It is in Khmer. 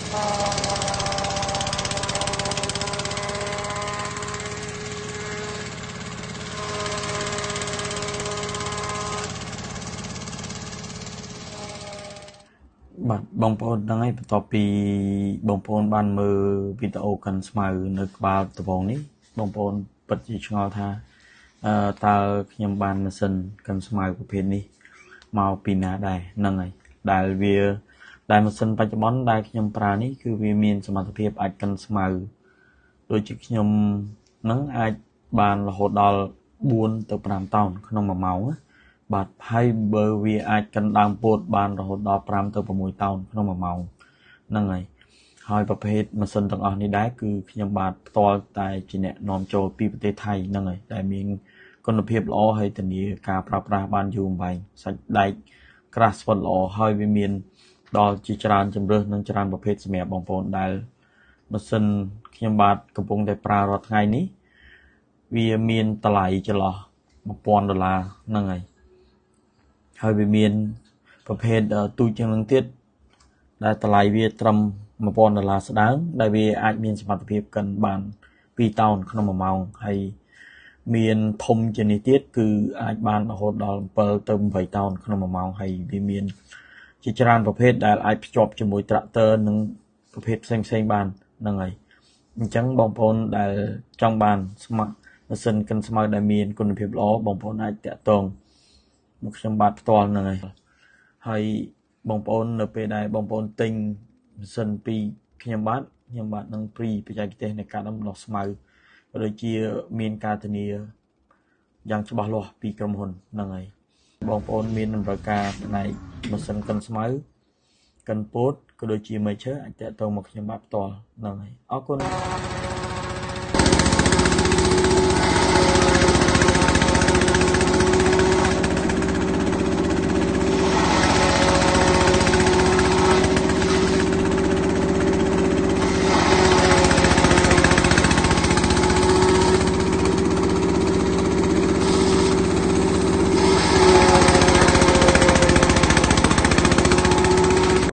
បាទបងប្អូនដឹងហើយបន្ទាប់ពីបងប្អូនបានមើលវីដេអូកាន់ស្មៅនៅក្បាលដំបូងនេះបងប្អូនពិតជាឆ្ងល់ថាតើខ្ញុំបានម៉ាស៊ីនកាន់ស្មៅប្រភេទនេះមកពីណាដែរហ្នឹងហើយដែលម៉ាស៊ីនបច្ចុប្បន្នដែលខ្ញុំប្រើនេះគឺវាមានសមត្ថភាពអាចកាន់ស្មៅដូចជាខ្ញុំនឹងអាចបានរហូតដល់4 ទៅ 5 តោនក្នុង1 ម៉ោងណាបាទហើយបើវាអាចកាន់ដើមពោតបានរហូតដល់5 ទៅ 6 តោនក្នុង1 ម៉ោងហ្នឹងហើយប្រភេទម៉ាស៊ីនទាំងអស់នេះដែរគឺខ្ញុំបាទផ្ទាល់តែជាអ្នកនាំចូលពីប្រទេសថៃហ្នឹងហើយដែលមានគុណភាពល្អហើយធានាការប្រើប្រាស់បានយូរអង្វែងសាច់ដែកក្រាស់ស្វិតល្អហើយវាមានដល់ជាច្រើនជម្រើសនិងច្រើនប្រភេទសម្រាប់បងប្អូនដែលម៉ាស៊ីនខ្ញុំបាទកំពុងតែប្រើរាល់ថ្ងៃនេះវាមានតម្លៃចន្លោះ$1000ហ្នឹងហើយវាមានប្រភេទទូចជាងនឹងទៀតដែលតម្លៃវាត្រឹម$1000ស្ដើងដែលវាអាចមានសមត្ថភាពកាន់បាន2 តោនក្នុង1 ម៉ោងហើយមានធំជាងនេះទៀតគឺអាចបានរហូតដល់7 ទៅ 8 តោនក្នុង1 ម៉ោងហើយវាមានជាច្រើនប្រភេទដែលអាចភ្ជាប់ជាមួយត្រាក់ទ័រនិងប្រភេទផ្សេងៗបានហ្នឹងហើយអញ្ចឹងបងប្អូនដែលចង់បានម៉ាស៊ីនកាន់ស្មៅដែលមានគុណភាពល្អបងប្អូនអាចតាក់ទងមកខ្ញុំបាទផ្ទាល់ហ្នឹងហើយបងប្អូននៅពេលដែលបងប្អូនទិញម៉ាស៊ីនពីខ្ញុំបាទនឹងព្រីបច្ចេកទេសនៃការដាំដុះស្មៅដូចជាមានការធានាយ៉ាងច្បាស់លាស់ពីក្រុមហ៊ុនហ្នឹងហើយបងប្អូនមានតម្រូវការផ្នែកម៉ាស៊ីនកាន់ស្មៅកាន់ពោតក៏ដូចជា Major អាចតាក់ទងមកខ្ញុំបាទផ្ទាល់ហ្នឹងហើយអរគុណ